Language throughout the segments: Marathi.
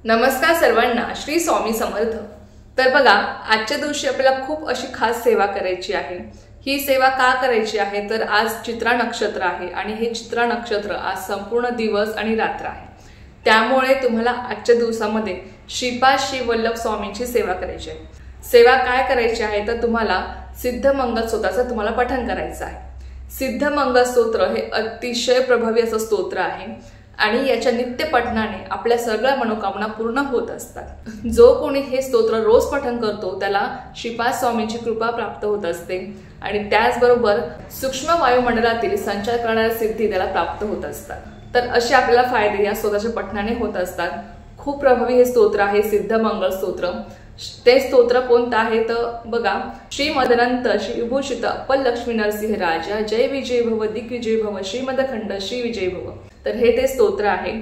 नमस्कार सर्वांना, श्री स्वामी समर्थ। तर बघा, आजच्या दिवशी आपल्याला खूप अशी खास सेवा करायची आहे। ही सेवा का करायची आहे तर आज चित्रा नक्षत्र आहे आणि हे चित्रा नक्षत्र आज संपूर्ण दिवस आणि रात्र आहे। त्यामुळे तुम्हाला आजच्या दिवसामध्ये श्रीपाद श्री वल्लभ स्वामींची सेवा करायची आहे। सेवा काय करायची आहे तर तुम्हाला सिद्ध मंगल स्तोत्राचं तुम्हाला पठण करायचं आहे। सिद्ध मंगल स्तोत्र हे अतिशय प्रभावी असं स्तोत्र आहे आणि याच्या नित्य पठणाने आपल्या सगळ्या मनोकामना पूर्ण होत असतात। जो कोणी हे स्तोत्र रोज पठण करतो त्याला श्रीपाद स्वामींची कृपा प्राप्त होत असते आणि त्याचबरोबर सूक्ष्म वायुमंडलातील संचार करणाऱ्या सिद्धी त्याला प्राप्त होत असतात। तर असे आपल्याला फायदे या स्तोत्राच्या पठणाने होत असतात। खूप प्रभावी हे स्तोत्र आहे सिद्ध मंगल स्तोत्र। ते स्तोत्र कोणतं आहे तर बघा, श्रीमदनंत श्री विभूषित अप्पल लक्ष्मी नरसिंह राजा जय विजय भव दिग्विजय भव श्रीमदखंड श्री विजय भव। तर हे ते स्तोत्र आहे।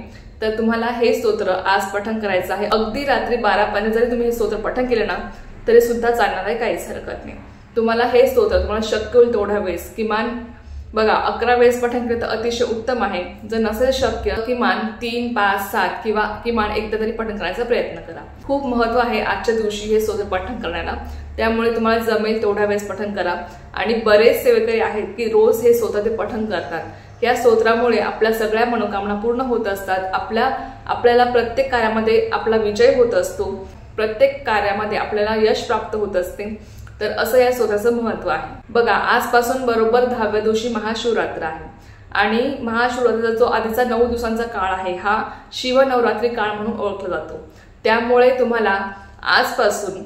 तर तुम्हाला हे स्तोत्र आज पठण करायचं आहे। अगदी रात्री 12 जरी तुम्ही हे स्तोत्र पठण केले ना तरी सुद्धा चालणार आहे, काहीच हरकत नाही। तुम्हाला हे स्तोत्र तुम्हाला शक्य होईल तेवढ्या वेळेस किमान बघा 11 वेळेस पठण केलं तर अतिशय उत्तम आहे। जर नसेल शक्य किमान 3, 5, 7 किंवा किमान एकदा तरी पठण करण्याचा प्रयत्न करा। खूप महत्त्व आहे आजच्या दिवशी हे स्तोत्र पठण करण्याला, त्यामुळे तुम्हाला जमेल तेवढ्या वेळेस पठण करा। आणि बरेच सेवकरी आहेत की रोज हे स्तोत्र ते पठण करतात। या स्तोत्रामुळे आपल्या सगळ्या मनोकामना पूर्ण होत असतात। आपल्याला प्रत्येक कार्यामध्ये आपला विजय होत असतो, प्रत्येक कार्यामध्ये आपल्याला यश प्राप्त होत असते। तर असं या स्तोत्राचं महत्त्व आहे। बघा, आजपासून बरोबर 10व्या दिवशी महाशिवरात्र आहे आणि महाशिवरात्रीचा जो आधीचा 9 दिवसांचा काळ आहे हा शिवनवरात्री काळ म्हणून ओळखला जातो। त्यामुळे तुम्हाला आजपासून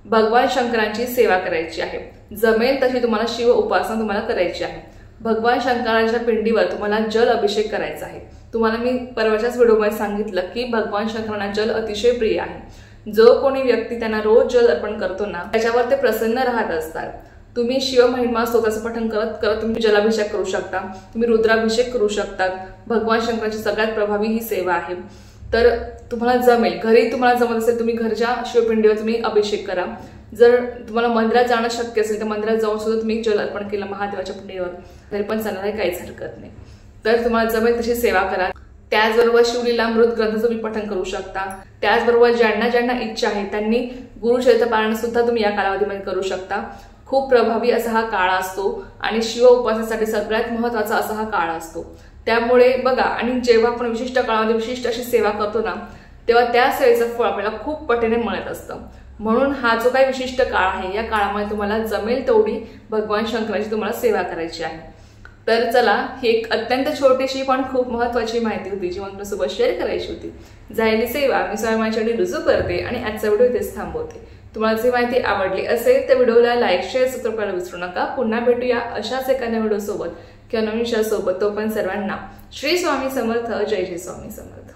भगवान शंकरांची सेवा करायची आहे। जमेल तशी तुम्हाला शिव उपासना तुम्हाला करायची आहे। भगवान शंकरांच्या पिंडीवर तुम्हाला जल अभिषेक करायचा आहे। तुम्हाला मी परवाच्याच व्हिडिओमध्ये सांगितलं की भगवान शंकरांना जल अतिशय प्रिय आहे। जो कोणी व्यक्ती त्यांना रोज जल अर्पण करतो ना त्याच्यावर ते प्रसन्न राहत असतात। तुम्ही शिव महिमा स्तोत्राचं पठण करत करत तुम्ही जलाभिषेक करू शकता, तुम्ही रुद्राभिषेक करू शकता। भगवान शंकरांची सगळ्यात प्रभावी ही सेवा आहे। तर तुम्हाला जमेल, घरी तुम्हाला जमत असेल तुम्ही घरच्या शिवपिंडीवर तुम्ही अभिषेक करा। जर तुम्हाला मंदिरात जाणं शक्य असेल तर मंदिरात जाऊन सुद्धा तुम्ही जल अर्पण केलं महादेवाच्या पिंडीवर तरी पण चालणार आहे, काहीच हरकत नाही। तर तुम्हाला जमेल तशी सेवा करा। त्याचबरोबर शिवलीलामृत ग्रंथ तुम्ही पठण करू शकता। त्याचबरोबर ज्यांना ज्यांना इच्छा आहे त्यांनी गुरुचरित्र पारायण सुद्धा तुम्ही या कालावधीमध्ये करू शकता। खूप प्रभावी असा हा काळ असतो आणि शिव उपासनेसाठी सगळ्यात महत्त्वाचा असा हा काळ असतो। त्यामुळे बघा, आणि जेव्हा आपण विशिष्ट काळामध्ये विशिष्ट अशी सेवा करतो ना तेव्हा त्या सेवेचं फळ आपल्याला खूप पटीने मिळत असतं। म्हणून हा जो काही विशिष्ट काळ आहे या काळामध्ये तुम्हाला जमेल तेवढी भगवान शंकराची तुम्हाला सेवा करायची आहे। तर चला, ही एक अत्यंत छोटीशी पण खूप महत्त्वाची माहिती होती जी मला तुमच्यासोबत शेअर करायची होती। झालेली सेवा मी स्वतः माझ्यासाठी रुजू करते आणि आजचा व्हिडिओ इथेच थांबवते। तुम्हाला जी माहिती आवडली असेल तर व्हिडिओला लाईक, शेअर, सबस्क्राइब करायला विसरू नका। पुन्हा भेटूया अशाच एखाद्या व्हिडिओ सोबत किंवा नवीन विषयासोबत। तो पण सर्वांना श्री स्वामी समर्थ, जय जय स्वामी समर्थ।